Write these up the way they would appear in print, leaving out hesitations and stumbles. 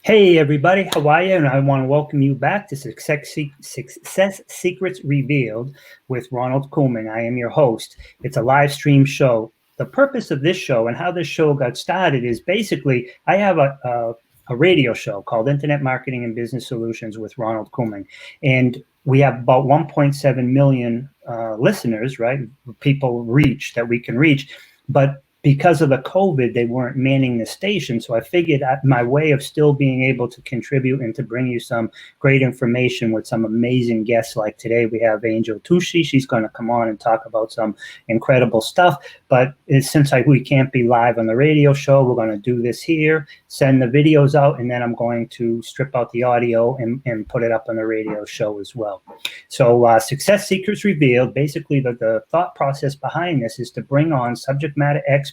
Hey everybody, how are you? And I want to welcome you back to Success Secrets Revealed with Ronald Couming. I am your host. It's a live stream show. The purpose of this show and how this show got started is basically I have a radio show called Internet Marketing and Business Solutions with Ronald Couming. And we have about 1.7 million listeners, right? People that we can reach. But because of the COVID, they weren't manning the station. So I figured my way of still being able to contribute and to bring you some great information with some amazing guests. Like today, we have Angel Tuccy. She's going to come on and talk about some incredible stuff. But since we can't be live on the radio show, we're going to do this here, send the videos out, and then I'm going to strip out the audio and put it up on the radio show as well. So Success Secrets Revealed, basically the thought process behind this is to bring on subject matter experts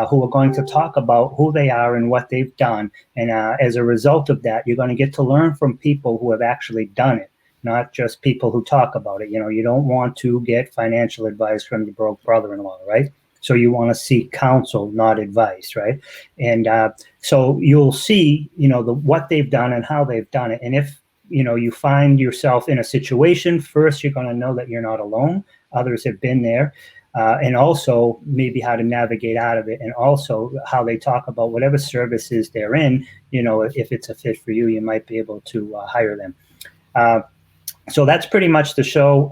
who are going to talk about who they are and what they've done. And as a result of that, you're going to get to learn from people who have actually done it, not just people who talk about it. You know, you don't want to get financial advice from your broke brother-in-law, right? So you want to seek counsel, not advice, right? And so you'll see, what they've done and how they've done it. And if you find yourself in a situation, first, you're going to know that you're not alone. Others have been there. And also maybe how to navigate out of it, and also how they talk about whatever services they're in. If it's a fit for you, you might be able to hire them. So that's pretty much the show.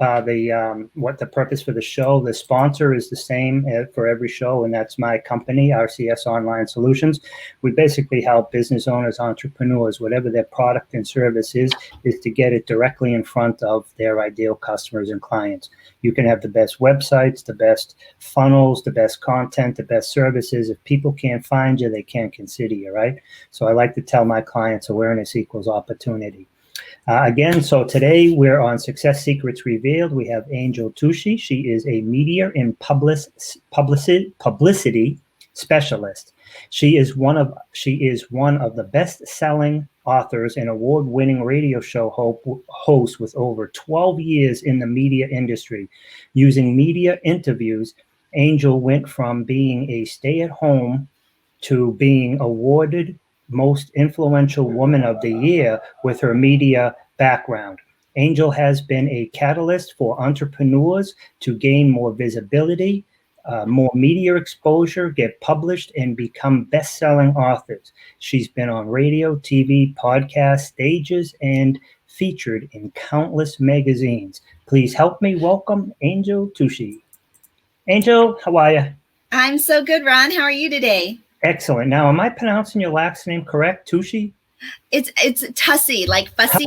What the purpose for the show. The sponsor is the same for every show, and that's my company, RCS Online Solutions. We basically help business owners, entrepreneurs, whatever their product and service is to get it directly in front of their ideal customers and clients. You can have the best websites, the best funnels, the best content, the best services. If people can't find you, they can't consider you, right? So I like to tell my clients awareness equals opportunity. So today we're on Success Secrets Revealed. We have Angel Tuccy. She is a media and publicity specialist. She is one of the best-selling authors and award-winning radio show host with over 12 years in the media industry. Using media interviews, Angel went from being a stay-at-home to being awarded Most Influential Woman of the Year with her media background. Angel has been a catalyst for entrepreneurs to gain more visibility, more media exposure, get published, and become best-selling authors. She's been on radio, TV, podcast, stages, and featured in countless magazines. Please help me welcome Angel Tuccy. Angel, how are you? I'm so good, Ron. How are you today? Excellent. Now, am I pronouncing your last name correct, Tuccy? It's Tuccy, like fussy.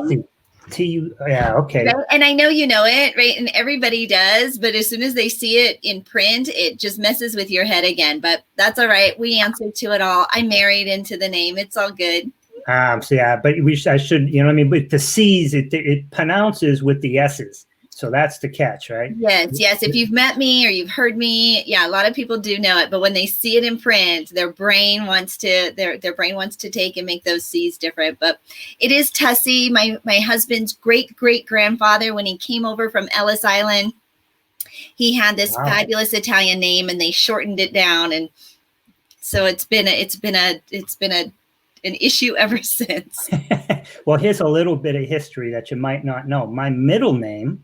Tuccy. Yeah, okay. Right? And I know you know it, right? And everybody does, but as soon as they see it in print, it just messes with your head again. But that's all right. We answer to it all. I married into the name. It's all good. So yeah, but I should, with the C's, it pronounces with the S's. So that's the catch, right? Yes. If you've met me or you've heard me, yeah, a lot of people do know it. But when they see it in print, their brain wants to take and make those C's different. But it is Tuccy, my husband's great grandfather. When he came over from Ellis Island, he had this fabulous Italian name, and they shortened it down, and so it's been an issue ever since. Well, here's a little bit of history that you might not know. My middle name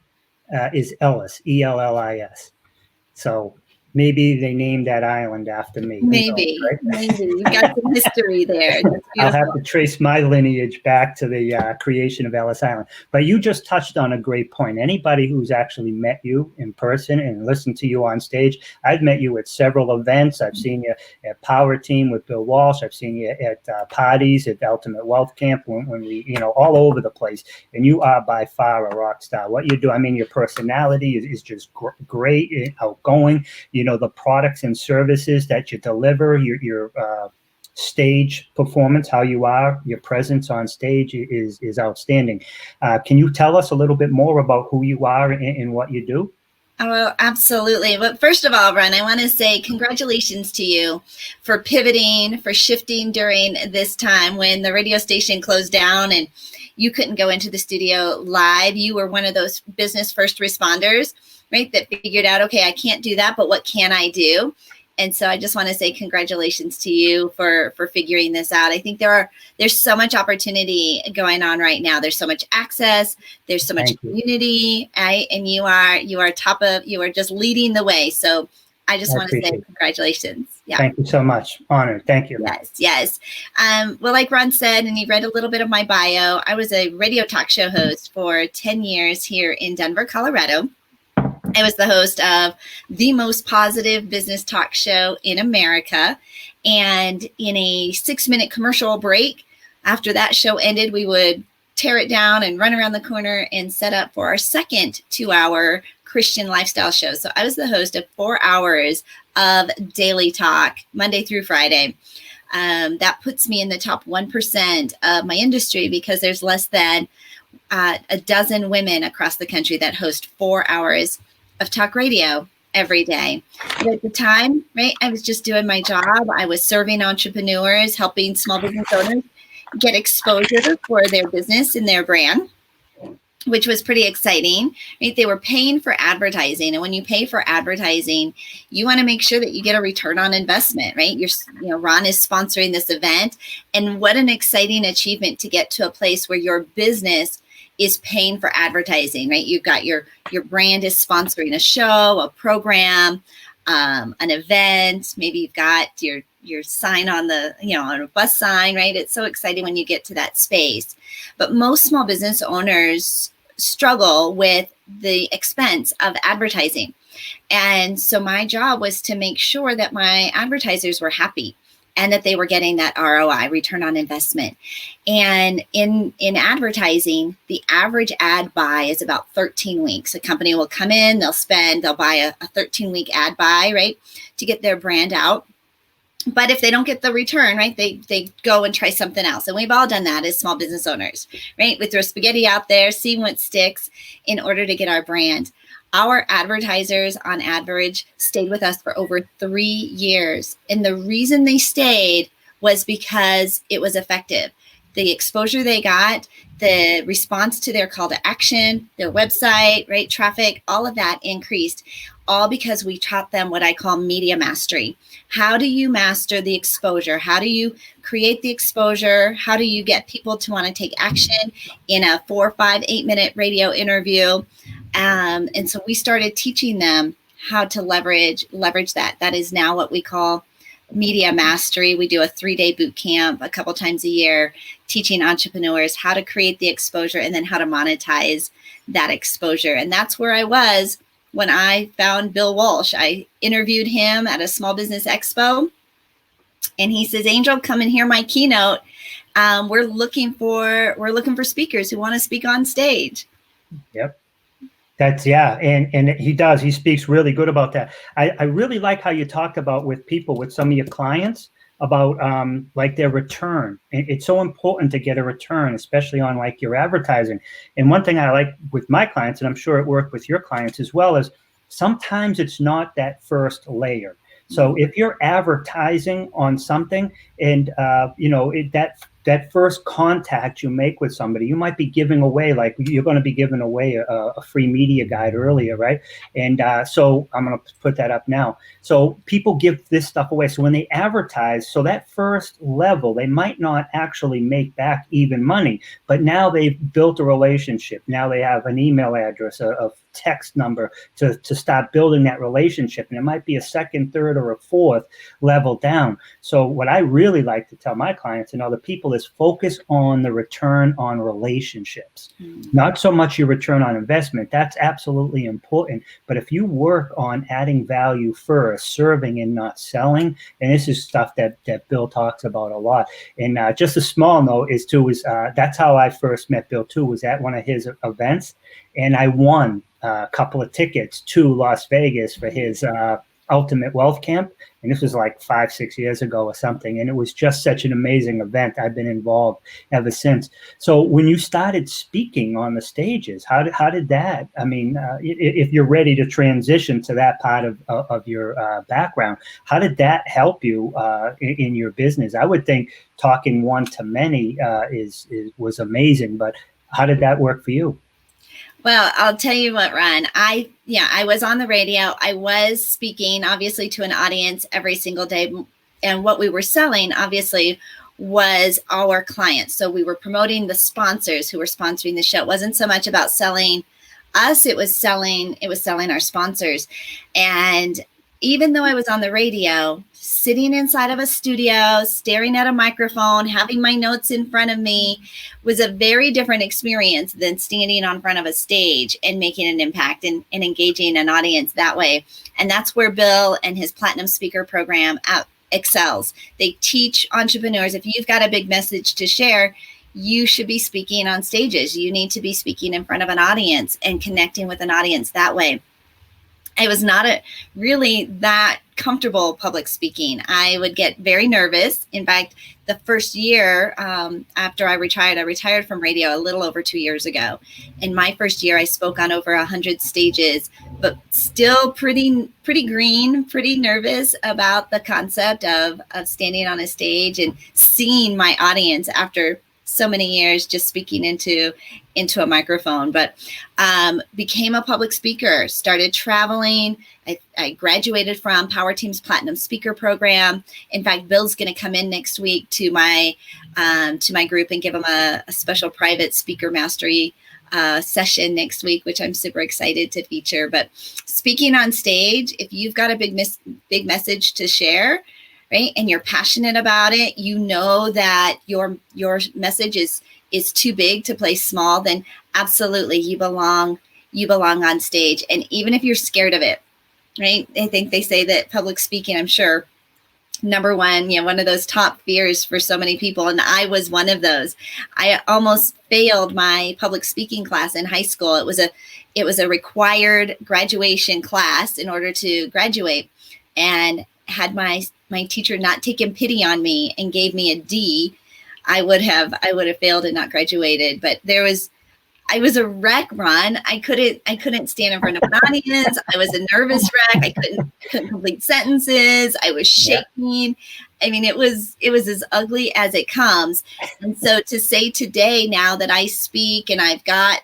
is Ellis, Ellis. So maybe they named that island after me. Maybe, right? Maybe. You've got some history there. I'll have to trace my lineage back to the creation of Ellis Island. But you just touched on a great point. Anybody who's actually met you in person and listened to you on stage, I've met you at several events. I've seen you at Power Team with Bill Walsh. I've seen you at parties at Ultimate Wealth Camp when we, all over the place. And you are by far a rock star. What you do, your personality is just great, outgoing. The products and services that you deliver, your stage performance, how you are, your presence on stage is outstanding. Can you tell us a little bit more about who you are and what you do? Oh, absolutely. But first of all, Ron, I want to say congratulations to you for pivoting, for shifting during this time when the radio station closed down and you couldn't go into the studio live. You were one of those business first responders, right, that figured out, okay, I can't do that, but what can I do? And so I just want to say congratulations to you for figuring this out. I think there's so much opportunity going on right now. There's so much access. There's so much community. And you are just leading the way. So I just want to say congratulations. Yeah. Thank you so much. Honored. Thank you. Yes. Well, like Ron said, and you read a little bit of my bio, I was a radio talk show host for 10 years here in Denver, Colorado. I was the host of the most positive business talk show in America. And in a 6-minute commercial break, after that show ended, we would tear it down and run around the corner and set up for our second 2-hour Christian lifestyle show. So I was the host of 4 hours of daily talk, Monday through Friday. That puts me in the top 1% of my industry because there's less than a dozen women across the country that host 4 hours of talk radio every day. But at the time, right, I was just doing my job. I was serving entrepreneurs, helping small business owners get exposure for their business and their brand, which was pretty exciting, right? They were paying for advertising. And when you pay for advertising, you want to make sure that you get a return on investment, right? Ron is sponsoring this event. And what an exciting achievement to get to a place where your business is paying for advertising, right? You've got your brand is sponsoring a show, a program, an event. Maybe you've got your sign on on a bus sign, right? It's so exciting when you get to that space. But most small business owners struggle with the expense of advertising. And so my job was to make sure that my advertisers were happy and that they were getting that ROI, return on investment. And in advertising, the average ad buy is about 13 weeks. A company will come in, they'll buy a 13-week ad buy, right, to get their brand out. But if they don't get the return, right, they go and try something else. And we've all done that as small business owners, right? We throw spaghetti out there, see what sticks in order to get our brand. Our advertisers, on average, stayed with us for over 3 years. And the reason they stayed was because it was effective. The exposure they got, the response to their call to action, their website, right, traffic, all of that increased, all because we taught them what I call media mastery. How do you master the exposure? How do you create the exposure? How do you get people to want to take action in a 4, 5, 8-minute radio interview? And so we started teaching them how to leverage that. That is now what we call media mastery. We do a 3-day boot camp a couple times a year, teaching entrepreneurs how to create the exposure and then how to monetize that exposure. And that's where I was when I found Bill Walsh. I interviewed him at a small business expo, and he says, "Angel, come and hear my keynote. We're looking for speakers who want to speak on stage." Yep. And he does. He speaks really good about that. I really like how you talked about with some of your clients about like their return. It's so important to get a return, especially on like your advertising. And one thing I like with my clients, and I'm sure it worked with your clients as well, is sometimes it's not that first layer. So if you're advertising on something and that first contact you make with somebody, you might be giving away, like you're going to be giving away a free media guide earlier, right? And so I'm going to put that up now. So people give this stuff away. So when they advertise, so that first level, they might not actually make back even money, but now they've built a relationship. Now they have an email address, a text number to start building that relationship. And it might be a second, third, or a fourth level down. So what I really like to tell my clients and other people is focus on the return on relationships, not so much your return on investment. That's absolutely important. But if you work on adding value first, serving and not selling, and this is stuff that Bill talks about a lot. And just a small note is that's how I first met Bill too, was at one of his events. And I won a couple of tickets to Las Vegas for his Ultimate Wealth Camp. And this was like 5-6 years ago or something. And it was just such an amazing event. I've been involved ever since. So when you started speaking on the stages, how did that, I mean, if you're ready to transition to that part of your background, how did that help you in your business? I would think talking one to many was amazing, but how did that work for you? Well, I'll tell you what, Ron, I was on the radio. I was speaking obviously to an audience every single day. And what we were selling obviously was our clients. So we were promoting the sponsors who were sponsoring the show. It wasn't so much about selling us, it was selling our sponsors. And even though I was on the radio, sitting inside of a studio, staring at a microphone, having my notes in front of me was a very different experience than standing on front of a stage and making an impact and engaging an audience that way. And that's where Bill and his Platinum Speaker program excels. They teach entrepreneurs, if you've got a big message to share, you should be speaking on stages. You need to be speaking in front of an audience and connecting with an audience that way. I was not really that comfortable public speaking. I would get very nervous. In fact, the first year after I retired from radio a little over 2 years ago. In my first year, I spoke on over 100 stages, but still pretty green, pretty nervous about the concept of standing on a stage and seeing my audience after so many years just speaking into a microphone, but became a public speaker, started traveling. I graduated from Power Team's Platinum Speaker program. In fact, Bill's going to come in next week to my group and give him a special private speaker mastery session next week, which I'm super excited to feature. But speaking on stage, if you've got a big message to share, right, and you're passionate about it, you know that your message is too big to play small, then absolutely you belong on stage. And even if you're scared of it, right? I think they say that public speaking, I'm sure, number one, one of those top fears for so many people. And I was one of those. I almost failed my public speaking class in high school. It was a required graduation class in order to graduate, and had my teacher not taken pity on me and gave me a D, I would have failed and not graduated. But I was a wreck, Ron. I couldn't stand in front of an audience. I was a nervous wreck. I couldn't complete sentences. I was shaking. I mean, it was as ugly as it comes. And so to say today, now that I speak and I've got,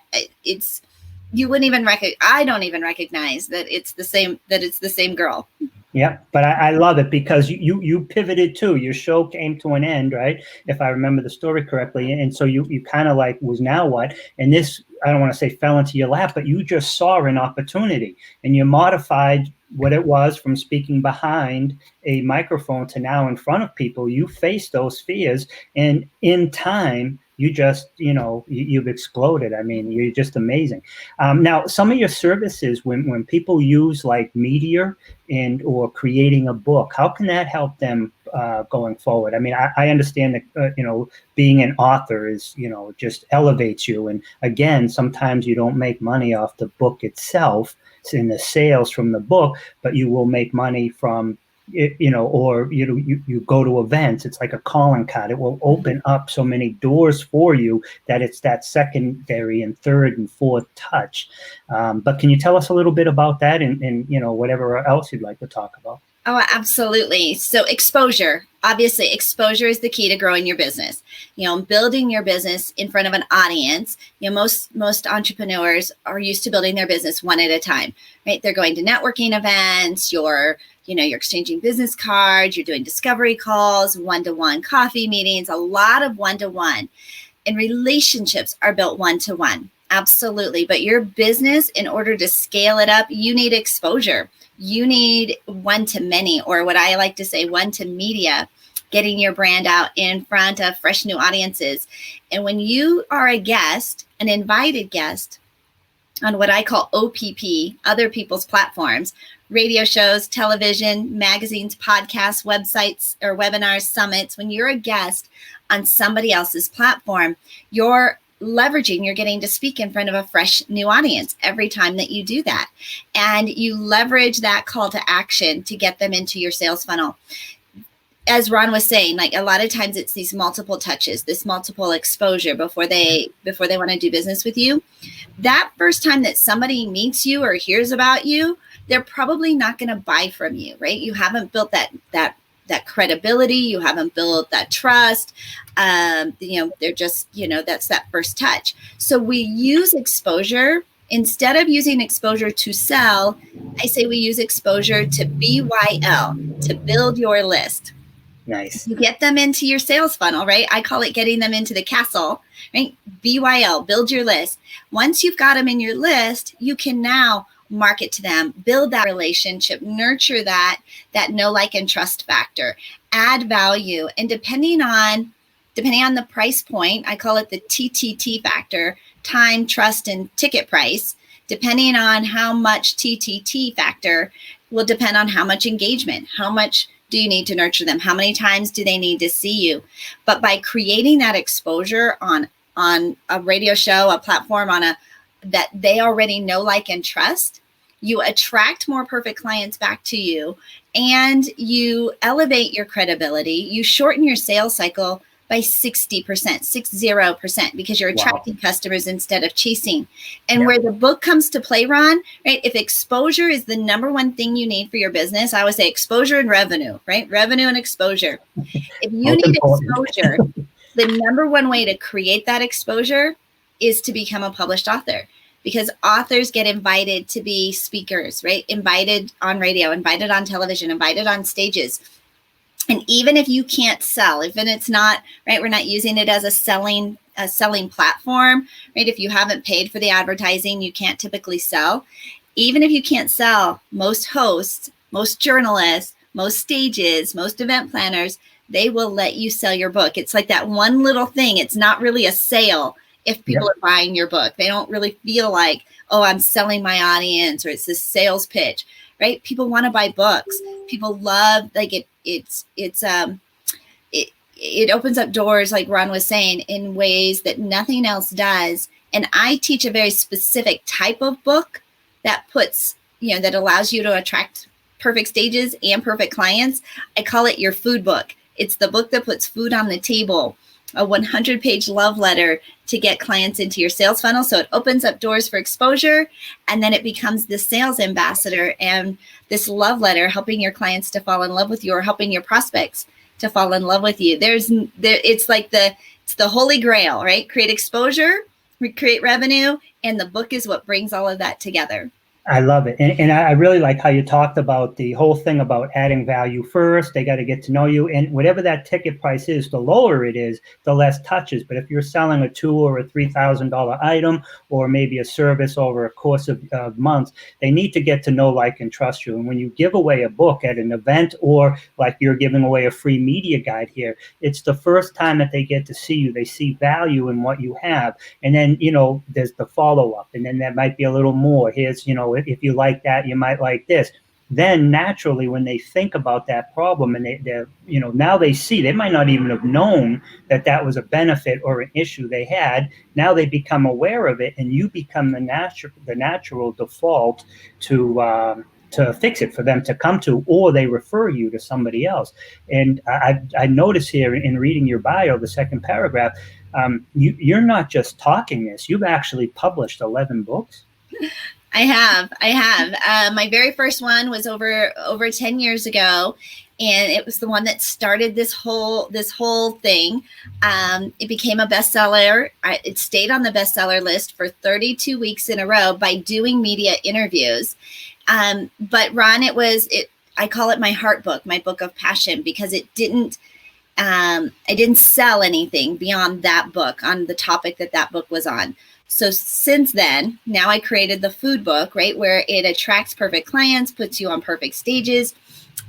you wouldn't even I don't even recognize that it's the same girl. Yeah, but I love it because you pivoted too. Your show came to an end, right? If I remember the story correctly. And so you kind of like, was now what? And this, I don't want to say fell into your lap, but you just saw an opportunity and you modified what it was from speaking behind a microphone to now in front of people. You faced those fears, and in time, you just, you've exploded. I mean, you're just amazing. Now, some of your services, when people use like media or creating a book, how can that help them going forward? I mean, I understand that, being an author is, just elevates you. And again, sometimes you don't make money off the book itself in the sales from the book, but you will make money from or you go to events. It's like a calling card. It will open up so many doors for you that it's that secondary and third and fourth touch. But can you tell us a little bit about that and whatever else you'd like to talk about? Oh, absolutely. So exposure, obviously exposure is the key to growing your business. Building your business in front of an audience. Most entrepreneurs are used to building their business one at a time, right? They're going to networking events, you're exchanging business cards, you're doing discovery calls, one-to-one coffee meetings, a lot of one-to-one. And relationships are built one-to-one. Absolutely. But your business, in order to scale it up, you need exposure. You need one-to-many, or what I like to say, one-to-media, getting your brand out in front of fresh new audiences. And when you are a guest, an invited guest on what I call OPP, other people's platforms, radio shows, television, magazines, podcasts, websites, or webinars, summits, when you're a guest on somebody else's platform, you're getting to speak in front of a fresh new audience every time that you do that. And you leverage that call to action to get them into your sales funnel. As Ron was saying, like a lot of times it's these multiple touches, this multiple exposure before they want to do business with you. That first time that somebody meets you or hears about you, they're probably not going to buy from you, right? You haven't built that credibility. You haven't built that trust. They're just, that's that first touch. So we use exposure Instead of using exposure to sell, I say we use exposure to BYL, to build your list. Nice. You get them into your sales funnel, right? I call it getting them into the castle, right? BYL, build your list. Once you've got them in your list, you can now market to them, build that relationship, nurture that know, like, and trust factor, add value. And depending on the price point, I call it the TTT factor, time, trust, and ticket price. Depending on how much TTT factor will depend on how much engagement, how much do you need to nurture them, how many times do they need to see you. But by creating that exposure on a radio show, a platform, that they already know, like, and trust, you attract more perfect clients back to you, and you elevate your credibility. You shorten your sales cycle by 60%, 60%, because you're attracting customers instead of chasing. And where the book comes to play, Ron, right? If exposure is the number one thing you need for your business, I would say exposure and revenue, right? Revenue and exposure. If you need exposure, the number one way to create that exposure is to become a published author, because authors get invited to be speakers, right? Invited on radio, invited on television, invited on stages. And even if you can't sell, even it's not, right, we're not using it as a selling platform, right? If you haven't paid for the advertising, you can't typically sell. Even if you can't sell, most hosts, most journalists, most stages, most event planners, they will let you sell your book. It's like that one little thing. It's not really a sale if people are buying your book. They don't really feel like, oh, I'm selling my audience, or it's this sales pitch, right? People want to buy books. People love, like, it opens up doors, like Ron was saying, in ways that nothing else does. And I teach a very specific type of book that puts, that allows you to attract perfect stages and perfect clients. I call it your food book. It's the book that puts food on the table, a 100-page love letter to get clients into your sales funnel. So it opens up doors for exposure, and then it becomes the sales ambassador and this love letter helping your clients to fall in love with you, or helping your prospects to fall in love with you. It's like it's the holy grail, right? Create exposure, create revenue, and the book is what brings all of that together. I love it. And I really like how you talked about the whole thing about adding value first. They got to get to know you. And whatever that ticket price is, the lower it is, the less touches. But if you're selling a $2,000 or a $3,000 item, or maybe a service over a course of months, they need to get to know, like, and trust you. And when you give away a book at an event, or like you're giving away a free media guide here, it's the first time that they get to see you. They see value in what you have. And then, there's the follow-up. And then that might be a little more. Here's, if you like that, you might like this. Then naturally, when they think about that problem, and they're now they see, they might not even have known that was a benefit or an issue they had. Now they become aware of it, and you become the natural default to fix it for them to come to, or they refer you to somebody else. And I notice here in reading your bio, the second paragraph, you're not just talking this, you've actually published 11 books. I have. My very first one was over 10 years ago, and it was the one that started this whole thing. It became a bestseller. It stayed on the bestseller list for 32 weeks in a row by doing media interviews. But Ron, I call it my heart book, my book of passion, because I didn't sell anything beyond that book on the topic that book was on. So since then, now I created the food book, right, where it attracts perfect clients, puts you on perfect stages,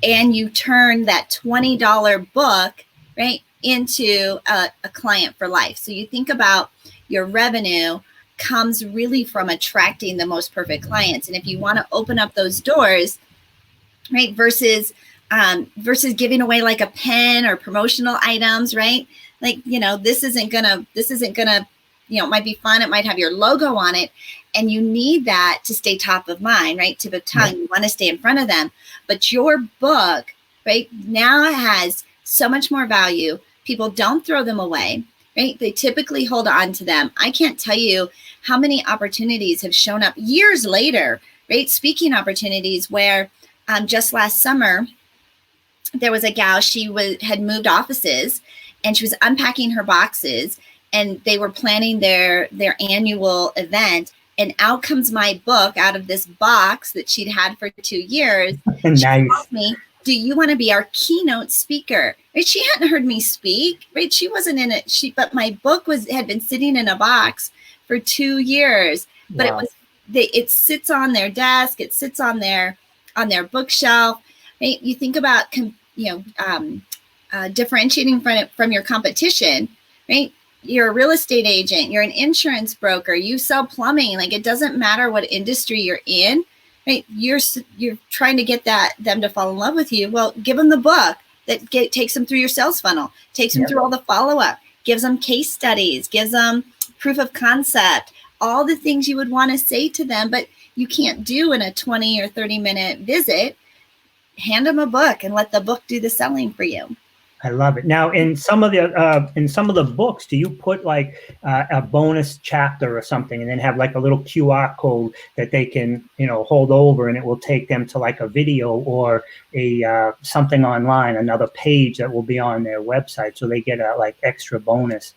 and you turn that $20 book, right, into a client for life. So you think about your revenue comes really from attracting the most perfect clients. And if you want to open up those doors, right, versus giving away like a pen or promotional items, right? Like, this isn't gonna, it might be fun. It might have your logo on it, and you need that to stay top of mind, right? Tip of tongue. You want to stay in front of them. But your book, right, now has so much more value. People don't throw them away, right? They typically hold on to them. I can't tell you how many opportunities have shown up years later, right? Speaking opportunities where just last summer, there was a gal, she had moved offices, and she was unpacking her boxes, and they were planning their annual event, And out comes my book out of this box that she'd had for 2 years. Nice. She asked me, do you want to be our keynote speaker? Right? She hadn't heard me speak, right? She wasn't in it. But my book had been sitting in a box for 2 years, but Wow. it sits on their desk. It sits on their bookshelf. Right? You think about, differentiating from your competition, right? You're a real estate agent, you're an insurance broker, you sell plumbing. Like, it doesn't matter what industry you're in, right? You're trying to get them to fall in love with you. Well, give them the book that takes them through your sales funnel, takes them through all the follow-up, gives them case studies, gives them proof of concept, all the things you would want to say to them, but you can't do in a 20 or 30-minute visit. Hand them a book and let the book do the selling for you. I love it. Now, in some of the books, do you put like a bonus chapter or something, and then have like a little QR code that they can, hold over, and it will take them to like a video or a something online, another page that will be on their website, so they get a like extra bonus?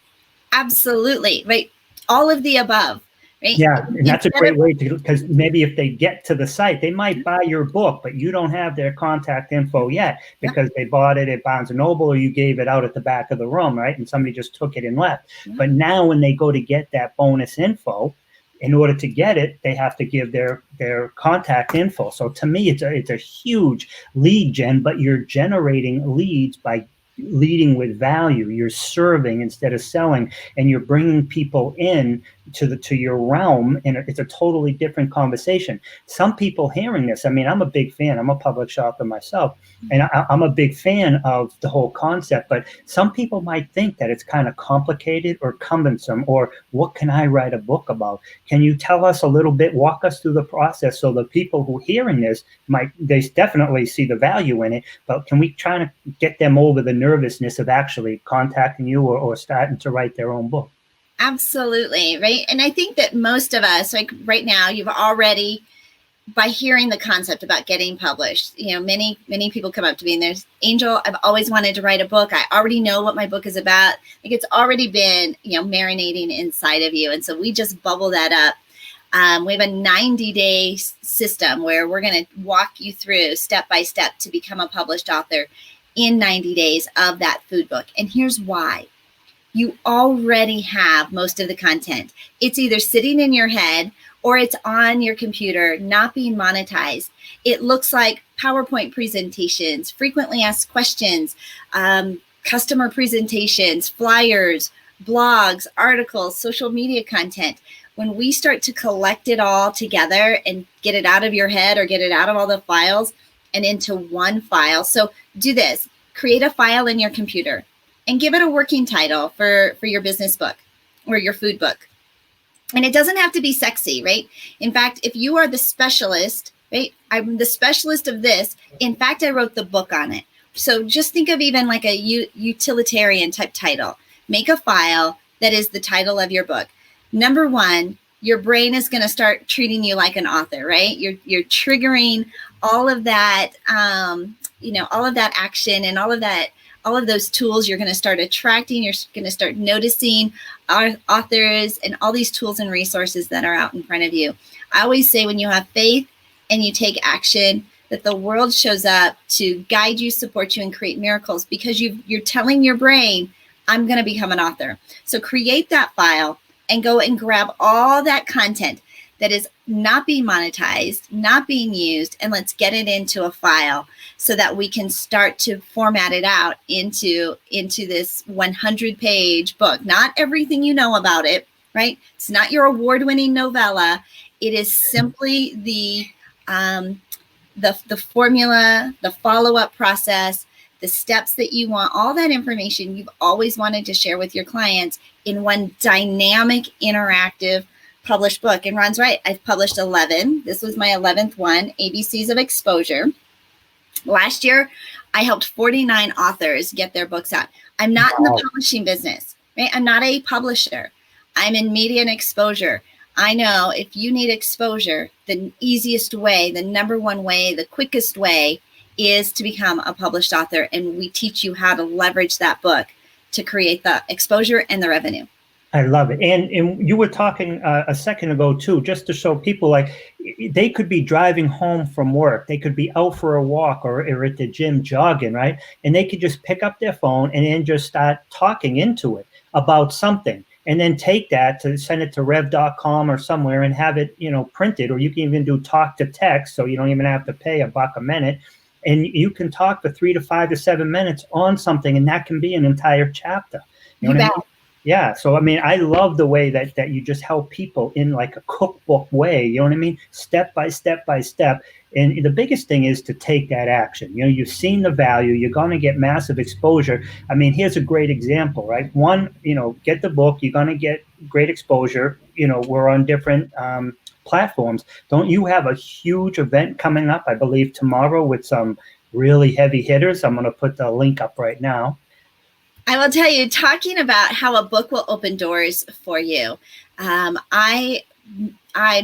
Absolutely, right. All of the above. Right? Yeah, and that's a great way to, because maybe if they get to the site, they might buy your book, but you don't have their contact info yet because they bought it at Barnes & Noble, or you gave it out at the back of the room, right? And somebody just took it and left. But now when they go to get that bonus info, in order to get it, they have to give their contact info. So to me, it's a huge lead gen, but you're generating leads by leading with value. You're serving instead of selling, and you're bringing people in to your realm, and it's a totally different conversation. Some people hearing this, I mean, I'm a big fan. I'm a public shopper myself, and I'm a big fan of the whole concept, but some people might think that it's kind of complicated or cumbersome, or what can I write a book about? Can you tell us a little bit, walk us through the process, so the people who are hearing this they definitely see the value in it, but can we try to get them over the nervousness of actually contacting you or starting to write their own book? Absolutely, right. And I think that most of us, like right now, you've already, by hearing the concept about getting published, many people come up to me and there's, Angel, I've always wanted to write a book. I already know what my book is about. Like, it's already been, marinating inside of you. And so we just bubble that up. We have a 90-day system where we're going to walk you through step by step to become a published author in 90 days of that food book. And here's why. You already have most of the content. It's either sitting in your head or it's on your computer, not being monetized. It looks like PowerPoint presentations, frequently asked questions, customer presentations, flyers, blogs, articles, social media content. When we start to collect it all together and get it out of your head or get it out of all the files and into one file. So do this, create a file in your computer and give it a working title for your business book or your food book. And it doesn't have to be sexy, right? In fact, if you are the specialist, right? I'm the specialist of this. In fact, I wrote the book on it. So just think of even like a utilitarian type title. Make a file that is the title of your book. Number one, your brain is going to start treating you like an author, right? You're triggering all of that, all of that action and all of those tools. You're going to start attracting, you're going to start noticing our authors and all these tools and resources that are out in front of you. I always say, when you have faith and you take action, that the world shows up to guide you, support you, and create miracles, because you're telling your brain, I'm going to become an author. So create that file and go and grab all that content that is not being monetized, not being used, and let's get it into a file so that we can start to format it out into this 100-page book. Not everything you know about it, right? It's not your award-winning novella. It is simply the formula, the follow-up process, the steps that you want, all that information you've always wanted to share with your clients in one dynamic, interactive, published book. And Ron's right. I've published 11. This was my 11th one, ABCs of Exposure. Last year, I helped 49 authors get their books out. I'm not in the publishing business, right? I'm not a publisher. I'm in media and exposure. I know if you need exposure, the easiest way, the number one way, the quickest way is to become a published author. And we teach you how to leverage that book to create the exposure and the revenue. I love it. And you were talking a second ago too, just to show people like they could be driving home from work, they could be out for a walk or at the gym jogging, right? And they could just pick up their phone and then just start talking into it about something. And then take that to send it to rev.com or somewhere and have it, printed, or you can even do talk to text. So you don't even have to pay $1 a minute. And you can talk for 3 to 5 to 7 minutes on something, and that can be an entire chapter. You know what I mean? Yeah. So, I mean, I love the way that you just help people in like a cookbook way, you know what I mean? Step by step by step. And the biggest thing is to take that action. You've seen the value, you're going to get massive exposure. I mean, here's a great example, right? One, get the book, you're going to get great exposure. We're on different platforms. Don't you have a huge event coming up, I believe, tomorrow with some really heavy hitters? I'm going to put the link up right now. I will tell you, talking about how a book will open doors for you. I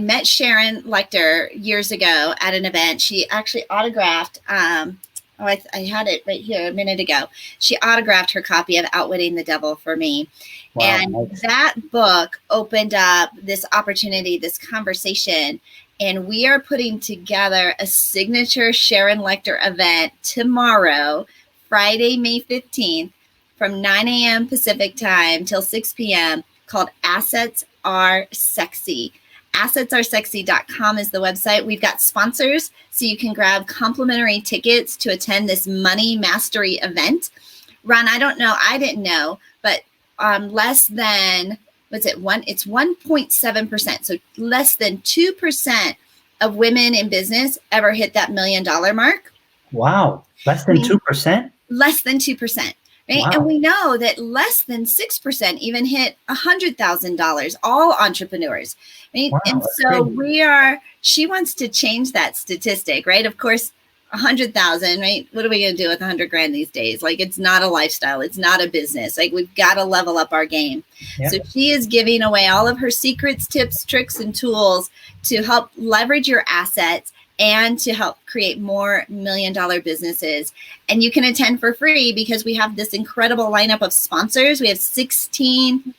met Sharon Lechter years ago at an event. She actually autographed, I had it right here a minute ago. She autographed her copy of Outwitting the Devil for me. Wow, and nice. That book opened up this opportunity, this conversation. And we are putting together a signature Sharon Lechter event tomorrow, Friday, May 15th. From 9 a.m. Pacific time till 6 p.m. called Assets Are Sexy. AssetsAreSexy.com is the website. We've got sponsors, so you can grab complimentary tickets to attend this money mastery event. Ron, I didn't know, but less than, it's 1.7%. So less than 2% of women in business ever hit that $1 million mark. Wow, less than 2%? Less than 2%. Right? Wow. And we know that less than 6% even hit $100,000, all entrepreneurs. Right? Wow, and so she wants to change that statistic, right? Of course, 100,000, right? What are we going to do with 100 grand these days? Like, it's not a lifestyle. It's not a business. Like, we've got to level up our game. Yep. So she is giving away all of her secrets, tips, tricks, and tools to help leverage your assets and to help create more $1 million businesses. And you can attend for free because we have this incredible lineup of sponsors. We have 16,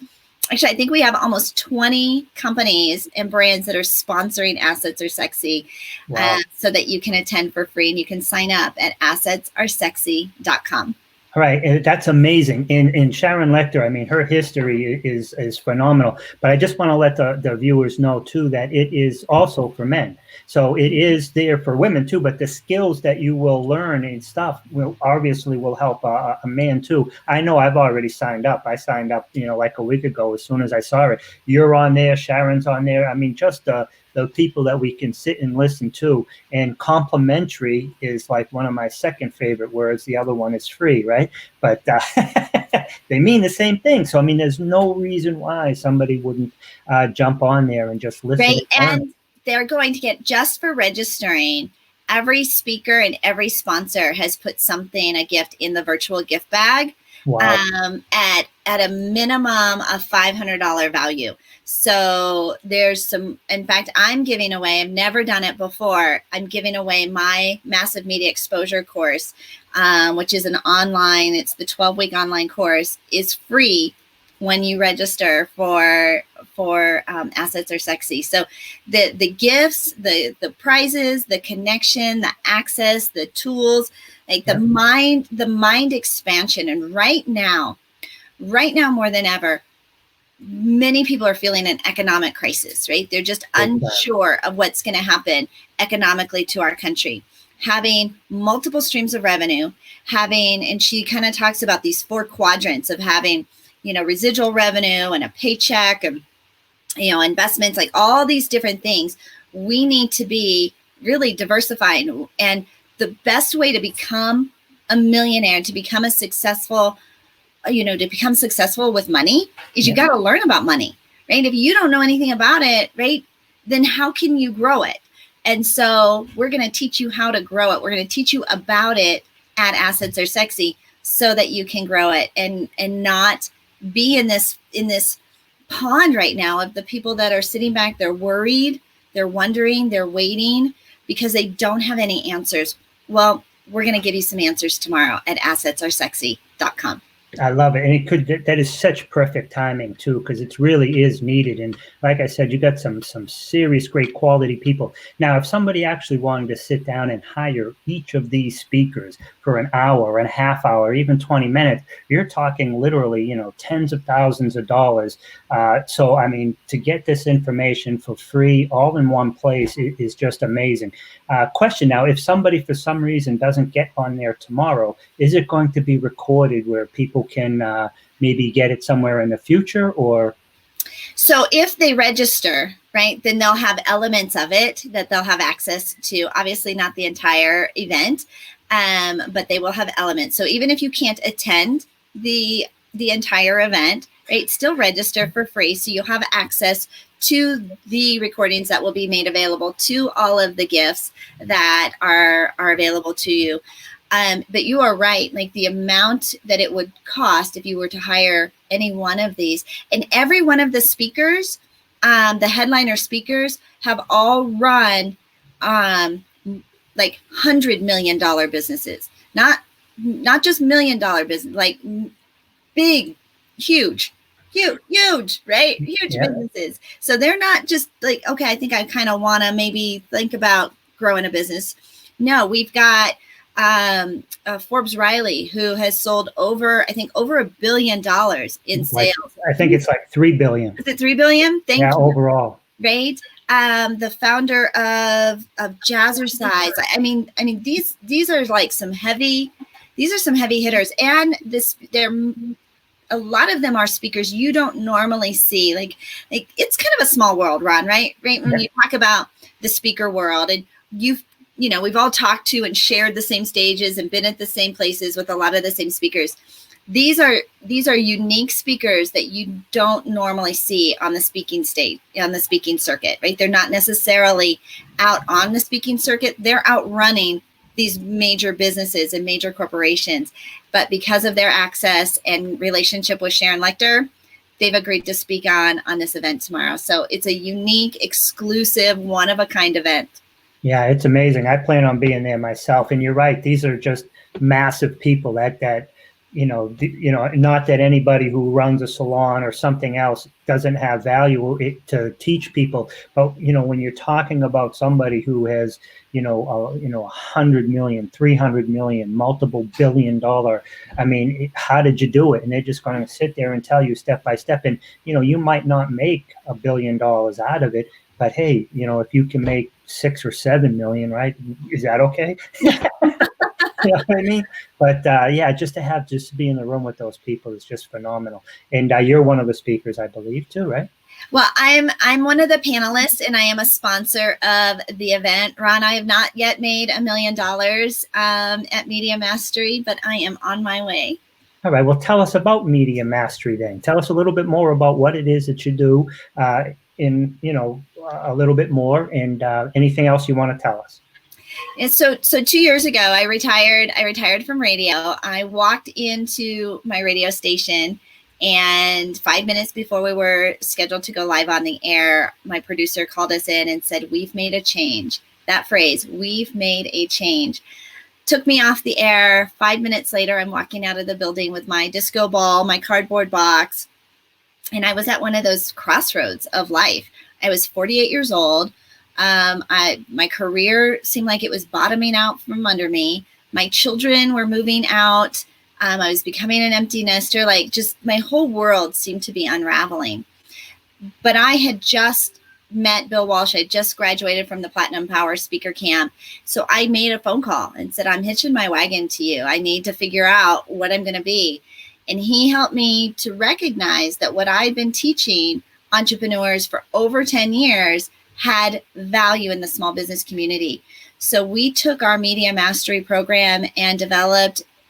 actually, I think we have almost 20 companies and brands that are sponsoring Assets Are Sexy. Wow. So that you can attend for free, and you can sign up at AssetsAreSexy.com. All right, and that's amazing. In Sharon Lechter, I mean, her history is phenomenal. But I just want to let the viewers know too that it is also for men. So it is there for women too. But the skills that you will learn and stuff will help a man too. I know I've already signed up. I signed up, like a week ago as soon as I saw it. You're on there, Sharon's on there. I mean, just the people that we can sit and listen to. And complimentary is like one of my second favorite words. The other one is free, right? But they mean the same thing. So, I mean, there's no reason why somebody wouldn't jump on there and just listen. Right. And they're going to get, just for registering, every speaker and every sponsor has put something, a gift, in the virtual gift bag. Wow. At a minimum of $500 value. So there's some, in fact, I'm giving away, I've never done it before. I'm giving away my massive media exposure course, which is an online, it's the 12-week online course, is free when you register for Assets Are Sexy. So the gifts, the prizes, the connection, the access, the tools, like the mind expansion. And right now more than ever, many people are feeling an economic crisis, right? They're just unsure of what's going to happen economically to our country. Having multiple streams of revenue, and she kind of talks about these 4 quadrants of having, residual revenue and a paycheck and, investments, like all these different things. We need to be really diversifying. And the best way to become a millionaire, to become a successful, to become successful with money is you got to learn about money, right? If you don't know anything about it, right, then how can you grow it? And so we're going to teach you how to grow it. We're going to teach you about it at Assets Are Sexy so that you can grow it and not be in this pond right now of the people that are sitting back. They're worried, they're wondering, they're waiting because they don't have any answers. Well, we're going to give you some answers tomorrow at AssetsAreSexy.com. I love it. And that is such perfect timing too, because it really is needed. And like I said, you got some serious great quality people. Now, if somebody actually wanted to sit down and hire each of these speakers for an hour or a half hour, even 20 minutes, you're talking literally, tens of thousands of dollars. So, I mean, to get this information for free, all in one place is just amazing. Question now, if somebody for some reason doesn't get on there tomorrow, is it going to be recorded where people can maybe get it somewhere in the future? Or so if they register, right, then they'll have elements of it that they'll have access to. Obviously not the entire event, but they will have elements. So even if you can't attend the entire event, right, still register for free, so you'll have access to the recordings that will be made available, to all of the gifts that are available to you. But you are right, like the amount that it would cost if you were to hire any one of these. And every one of the speakers, the headliner speakers, have all run like $100 million businesses, not just $1 million business, like big, huge, right? Huge businesses. So they're not just like, okay, I think I kind of want to maybe think about growing a business. No, we've got Forbes Riley, who has sold over $1 billion in sales. I think it's like 3 billion. Is it 3 billion? Thank you. Overall. Right. The founder of Jazzercise. I mean, these are like some heavy hitters, and a lot of them are speakers you don't normally see. Like it's kind of a small world, Ron, right? When you talk about the speaker world, and we've all talked to and shared the same stages and been at the same places with a lot of the same speakers. These are unique speakers that you don't normally see on the speaking stage, on the speaking circuit, right? They're not necessarily out on the speaking circuit. They're out running these major businesses and major corporations. But because of their access and relationship with Sharon Lechter, they've agreed to speak on this event tomorrow. So it's a unique, exclusive, one-of-a-kind event. Yeah, it's amazing. I plan on being there myself. And you're right. These are just massive people that not that anybody who runs a salon or something else doesn't have value to teach people. But, when you're talking about somebody who has, 100 million, 300 million, multiple $1 billion, I mean, how did you do it? And they're just going to sit there and tell you step by step. And, you might not make $1 billion out of it. But hey, if you can make 6 or 7 million, right? Is that okay? You know what I mean? But just to be in the room with those people is just phenomenal. And you're one of the speakers, I believe, too, right? Well, I'm one of the panelists, and I am a sponsor of the event. Ron, I have not yet made $1 million at Media Mastery, but I am on my way. All right. Well, tell us about Media Mastery then. Tell us a little bit more about what it is that you do. A little bit more, and anything else you want to tell us. And so 2 years ago, I retired from radio. I walked into my radio station, and 5 minutes before we were scheduled to go live on the air, my producer called us in and said, "We've made a change." That phrase, "We've made a change," took me off the air. 5 minutes later, I'm walking out of the building with my disco ball, my cardboard box, and I was at one of those crossroads of life. I was 48 years old. My career seemed like it was bottoming out from under me. My children were moving out. I was becoming an empty nester. Like, just my whole world seemed to be unraveling. But I had just met Bill Walsh. I just graduated from the Platinum Power Speaker Camp. So I made a phone call and said, "I'm hitching my wagon to you. I need to figure out what I'm going to be." And he helped me to recognize that what I'd been teaching entrepreneurs for over 10 years had value in the small business community. So we took our Media Mastery program and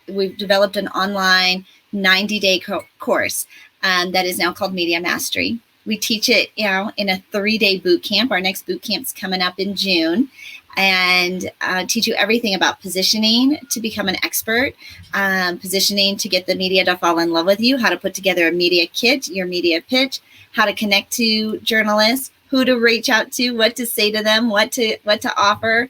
we've developed an online 90-day course that is now called Media Mastery. We teach it, in a 3-day boot camp. Our next boot camp's coming up in June, and teach you everything about positioning to become an expert, positioning to get the media to fall in love with you, how to put together a media kit, your media pitch, how to connect to journalists, who to reach out to, what to say to them, what to offer.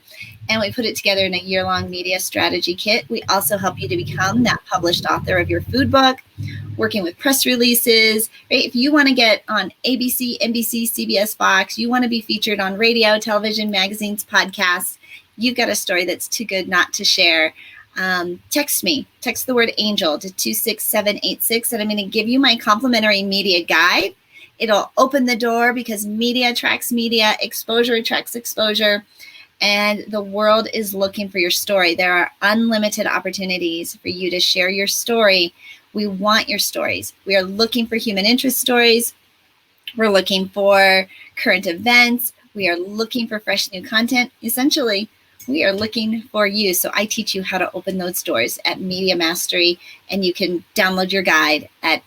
and we put it together in a year-long media strategy kit. We also help you to become that published author of your food book, working with press releases, right? If you want to get on ABC, NBC, CBS, Fox, you want to be featured on radio, television, magazines, podcasts, you've got a story that's too good not to share. Text me. Text the word angel to 26786, and I'm going to give you my complimentary media guide. It'll open the door because media attracts media, exposure attracts exposure, and the world is looking for your story. There are unlimited opportunities for you to share your story. We want your stories. We are looking for human interest stories. We're looking for current events. We are looking for fresh new content. Essentially, we are looking for you. So I teach you how to open those doors at Media Mastery, and you can download your guide at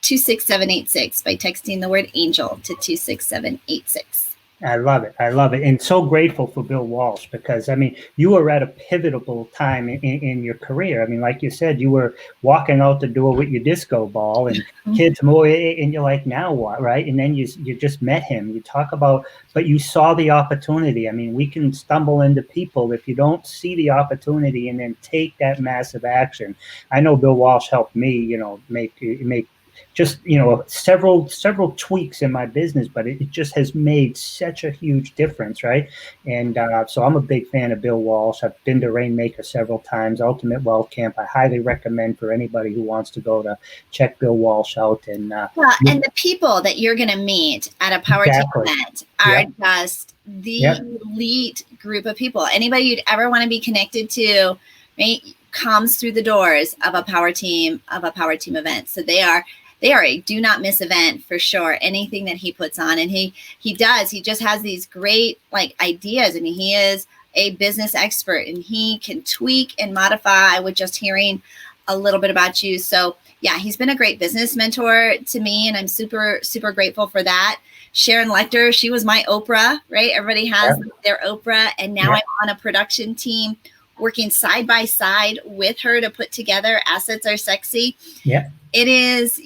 26786 by texting the word angel to 26786. I love it. I love it. And so grateful for Bill Walsh, because, I mean, you were at a pivotal time in your career. I mean, like you said, you were walking out the door with your disco ball and kids more, and you're like, now what, right? And then you just met him. You talk about, but you saw the opportunity. I mean, we can stumble into people if you don't see the opportunity and then take that massive action. I know Bill Walsh helped me, make just, several tweaks in my business, but it just has made such a huge difference, right? And so I'm a big fan of Bill Walsh. I've been to Rainmaker several times, Ultimate Wealth Camp. I highly recommend for anybody who wants to go to check Bill Walsh out. And and the people that you're going to meet at a Power Team event are just the elite group of people. Anybody you'd ever want to be connected to, right, comes through the doors of a Power Team event. So they are a do not miss event for sure. Anything that he puts on, and he just has these great ideas. I mean, he is a business expert and he can tweak and modify with just hearing a little bit about you. So yeah, he's been a great business mentor to me, and I'm super, super grateful for that. Sharon Lecter, she was my Oprah, right? Everybody has their Oprah, and now I'm on a production team working side by side with her to put together Assets Are Sexy. Yeah. It is.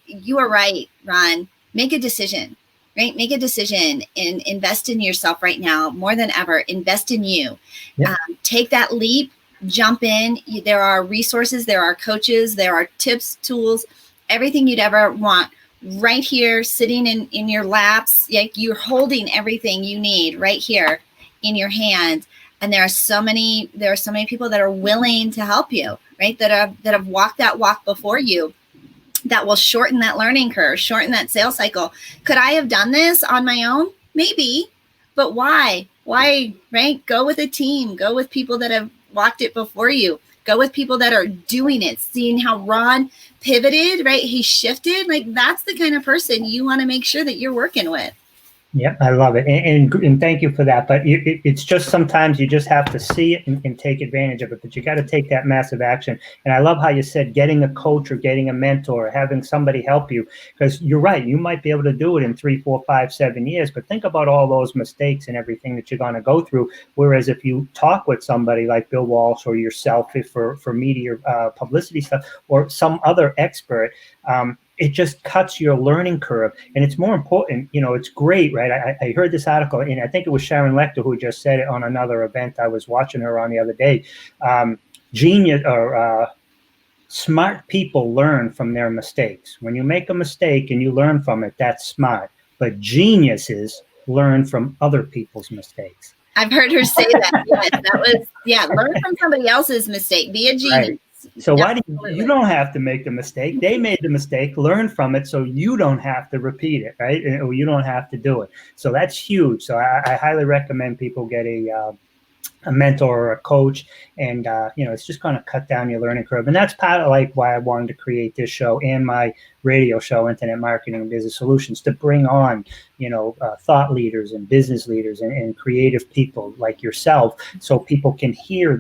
You are right, Ron. Make a decision, right? Make a decision and invest in yourself right now. More than ever, invest in you. Yeah. Take that leap, jump in. There are resources, there are coaches, there are tips, tools, everything you'd ever want right here, sitting in your laps. Like, you're holding everything you need right here in your hand. And there are so many people that are willing to help you, right? That have walked that walk before you, that will shorten that learning curve, shorten that sales cycle. Could I have done this on my own? Maybe, but why? Why, right? Go with a team, go with people that have walked it before you, go with people that are doing it, seeing how Ron pivoted, right? He shifted. Like, that's the kind of person you want to make sure that you're working with. Yeah, I love it. And thank you for that. But it's just sometimes you just have to see it and take advantage of it. But you got to take that massive action. And I love how you said getting a coach or getting a mentor or having somebody help you, because you're right. You might be able to do it in 3, 4, 5, 7 years. But think about all those mistakes and everything that you're going to go through. Whereas if you talk with somebody like Bill Walsh or yourself for media publicity stuff, or some other expert, it just cuts your learning curve. And it's more important, it's great, right? I heard this article, and I think it was Sharon Lecter who just said it on another event I was watching her on the other day. Genius or smart people learn from their mistakes. When you make a mistake and you learn from it, that's smart. But geniuses learn from other people's mistakes. I've heard her say that. Yes, learn from somebody else's mistake. Be a genius. Right. So why do you don't have to make the mistake? They made the mistake, learn from it, so you don't have to repeat it, right? Or you don't have to do it. So that's huge. So I highly recommend people get a mentor or a coach, and it's just going to cut down your learning curve. And that's part of why I wanted to create this show and my radio show, Internet Marketing and Business Solutions, to bring on thought leaders and business leaders and creative people like yourself, so people can hear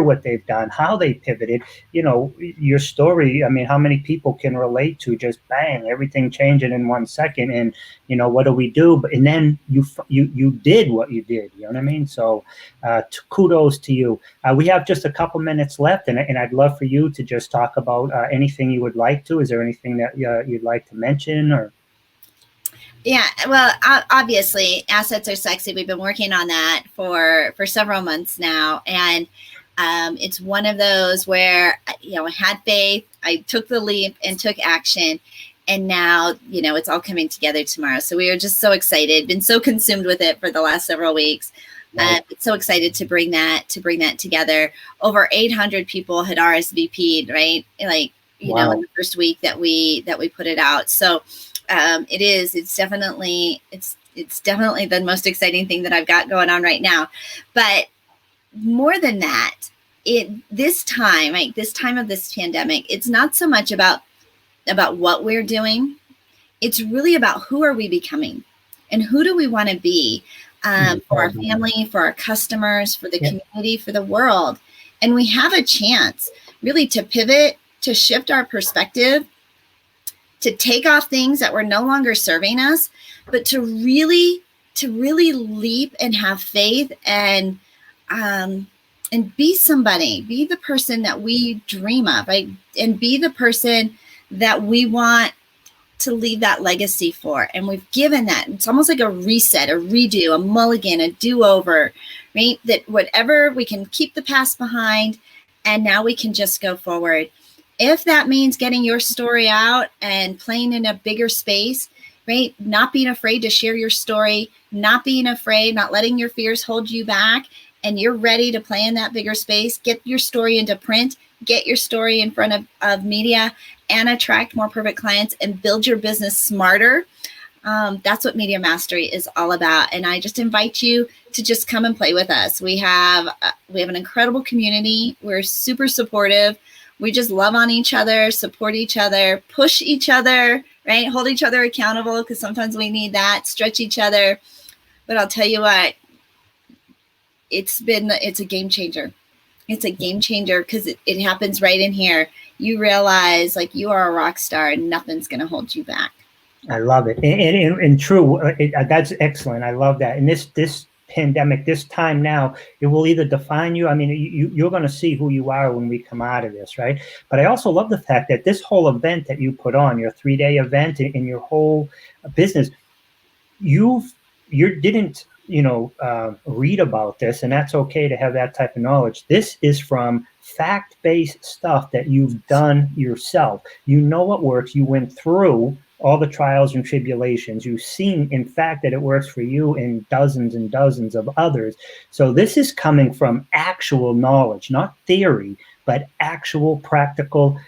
what they've done, how they pivoted, your story. I mean, how many people can relate to just bang, everything changing in 1 second, and what do we do? And then you did what you did. You know what I mean? So kudos to you. We have just a couple minutes left, and I'd love for you to just talk about anything you would like to. Is there anything that you'd like to mention? Or Yeah, well, obviously, assets are sexy. We've been working on that for several months now, and it's one of those where I had faith, I took the leap and took action, and now it's all coming together tomorrow. So we are just so excited. Been so consumed with it for the last several weeks. Right. So excited to bring that together. Over 800 people had RSVP'd, right? Like Wow. in the first week that we put it out. So. It's definitely the most exciting thing that I've got going on right now. But more than that, this time of this pandemic, it's not so much about what we're doing. It's really about who are we becoming and who do we want to be for our family, for our customers, for the community, for the world. And we have a chance really to pivot, to shift our perspective, to take off things that were no longer serving us, but to really leap and have faith and be somebody, be the person that we dream of, right? And be the person that we want to leave that legacy for. And we've given that. It's almost like a reset, a redo, a mulligan, a do-over, right? That whatever, we can keep the past behind and now we can just go forward. If that means getting your story out and playing in a bigger space, right? Not being afraid to share your story, not being afraid, not letting your fears hold you back, and you're ready to play in that bigger space, get your story into print, get your story in front of media, and attract more perfect clients and build your business smarter. That's what Media Mastery is all about. And I just invite you to just come and play with us. We have an incredible community. We're super supportive. We just love on each other, support each other, push each other, right? Hold each other accountable because sometimes we need that, stretch each other. But I'll tell you what, it's a game changer. It's a game changer because it happens right in here. You realize like you are a rock star and nothing's going to hold you back. I love it. And true, that's excellent. I love that. And this pandemic, this time now, it will either define you. I mean, you're going to see who you are when we come out of this, right? But I also love the fact that this whole event that you put on, your 3-day event in your whole business, you didn't, read about this, and that's okay to have that type of knowledge. This is from fact-based stuff that you've done yourself. You know what works. You went through all the trials and tribulations. You've seen, in fact, that it works for you and dozens of others. So this is coming from actual knowledge, not theory, but actual practical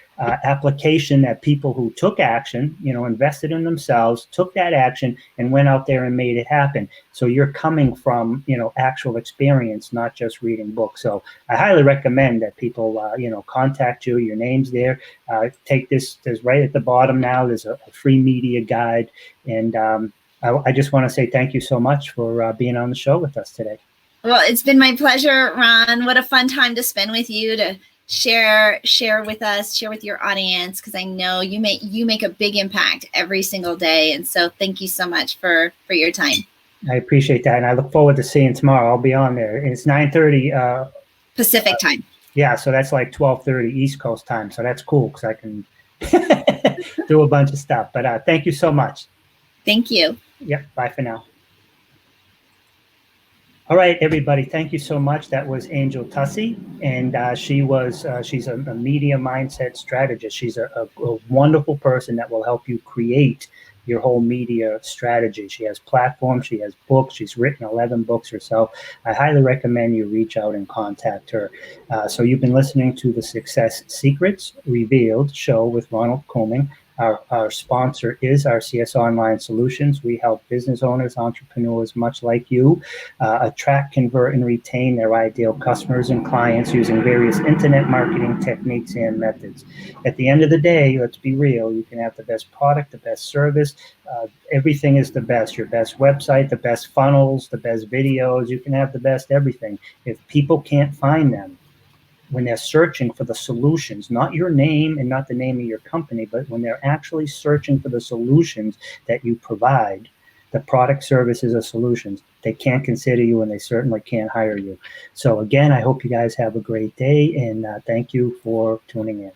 application that people who took action, invested in themselves, took that action and went out there and made it happen. So you're coming from, actual experience, not just reading books. So I highly recommend that people, contact you. Your name's there. Take this. There's right at the bottom now. There's a free media guide. And I just want to say thank you so much for being on the show with us today. Well, it's been my pleasure, Ron. What a fun time to spend with you, to share with us, share with your audience, because I know you make a big impact every single day. And so thank you so much for your time. I appreciate that. And I look forward to seeing tomorrow. I'll be on there. It's 9:30 Pacific time. Yeah, so that's like 12:30 East Coast time. So that's cool because I can do a bunch of stuff. But thank you so much. Thank you. Yep. Bye for now. All right, everybody. Thank you so much. That was Angel Tuccy, and she's a media mindset strategist. She's a wonderful person that will help you create your whole media strategy. She has platforms, she has books, she's written 11 books herself. I highly recommend you reach out and contact her. So you've been listening to the Success Secrets Revealed show with Ronald Couming. Our sponsor is RCS Online Solutions. We help business owners, entrepreneurs, much like you, attract, convert, and retain their ideal customers and clients using various internet marketing techniques and methods. At the end of the day, let's be real, you can have the best product, the best service, everything is the best. Your best website, the best funnels, the best videos, you can have the best everything. If people can't find them, when they're searching for the solutions, not your name and not the name of your company, but when they're actually searching for the solutions that you provide, the product, services, or solutions, they can't consider you and they certainly can't hire you. So again, I hope you guys have a great day and thank you for tuning in.